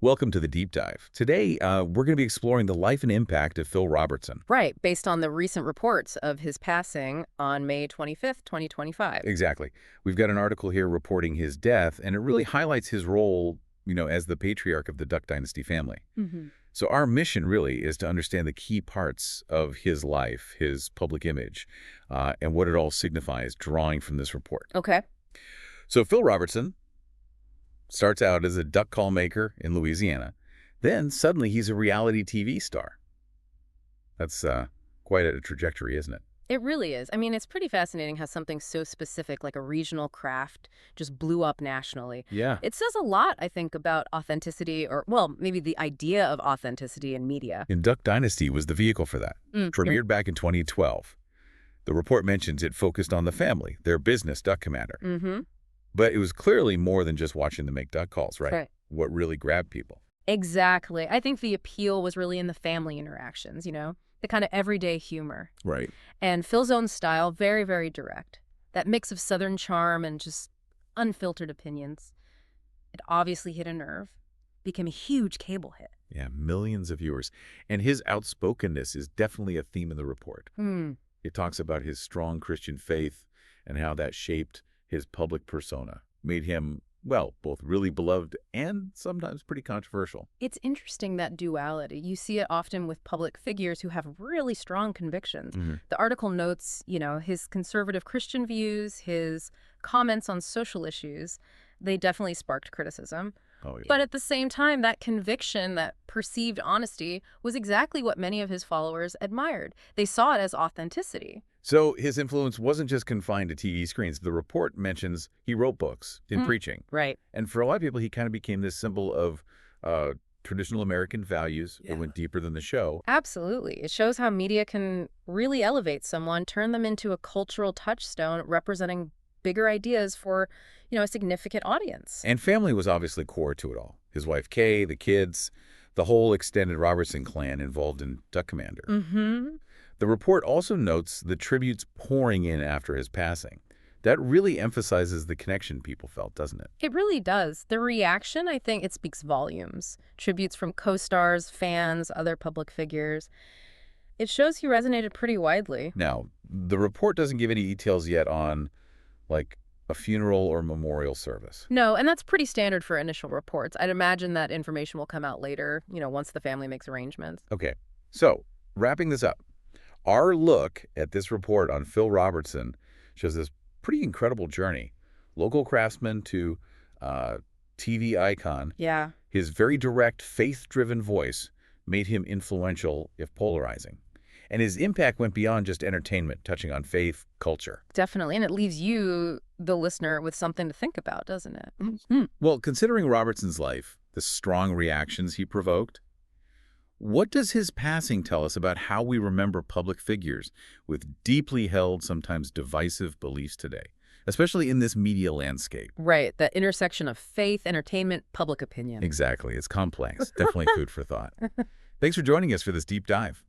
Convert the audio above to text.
Welcome to the Deep Dive. Today, we're going to be exploring the life and impact of Phil Robertson. Right, based on the recent reports of his passing on May 25th, 2025. Exactly. We've got an article here reporting his death, and it really highlights his role, as the patriarch of the Duck Dynasty family. So our mission really is to understand the key parts of his life, his public image, and what it all signifies drawing from this report. Okay. So Phil Robertson starts out as a duck call maker in Louisiana. Then suddenly he's a reality TV star. That's quite a trajectory, isn't it? It really is. I mean, it's pretty fascinating how something so specific like a regional craft just blew up nationally. Yeah. It says a lot, I think, about authenticity or, well, maybe the idea of authenticity in media. And Duck Dynasty was the vehicle for that. Premiered back in 2012. The report mentions it focused on the family, their business, Duck Commander. But it was clearly more than just watching them make duck calls, right? Right. What really grabbed people. Exactly. I think the appeal was really in the family interactions, the kind of everyday humor. Right. And Phil's own style, very, very direct. That mix of Southern charm and just unfiltered opinions. It obviously hit a nerve, became a huge cable hit. Yeah, millions of viewers. And his outspokenness is definitely a theme in the report. It talks about his strong Christian faith and how that shaped his public persona, made him, well, both really beloved and sometimes pretty controversial. It's interesting, that duality. You see it often with public figures who have really strong convictions. The article notes, his conservative Christian views, his comments on social issues. They definitely sparked criticism. Oh, yeah. But at the same time, that conviction, that perceived honesty, was exactly what many of his followers admired. They saw it as authenticity. So his influence wasn't just confined to TV screens. The report mentions he wrote books in preaching. Right. And for a lot of people, he kind of became this symbol of traditional American values. It went deeper than the show. Absolutely. It shows how media can really elevate someone, turn them into a cultural touchstone representing bigger ideas for, a significant audience. And family was obviously core to it all. His wife, Kay, the kids, the whole extended Robertson clan involved in Duck Commander. The report also notes the tributes pouring in after his passing. That really emphasizes the connection people felt, doesn't it? It really does. The reaction, I think, it speaks volumes. Tributes from co-stars, fans, other public figures. It shows he resonated pretty widely. Now, the report doesn't give any details yet on, a funeral or memorial service. No, and that's pretty standard for initial reports. I'd imagine that information will come out later, once the family makes arrangements. Okay, so wrapping this up, our look at this report on Phil Robertson shows this pretty incredible journey. Local craftsman to TV icon. Yeah. His very direct, faith-driven voice made him influential, if polarizing. And his impact went beyond just entertainment, touching on faith, culture. Definitely. And it leaves you, the listener, with something to think about, doesn't it? Well, considering Robertson's life, the strong reactions he provoked, what does his passing tell us about how we remember public figures with deeply held, sometimes divisive beliefs today, especially in this media landscape? Right. The intersection of faith, entertainment, public opinion. Exactly. It's complex. Definitely food for thought. Thanks for joining us for this deep dive.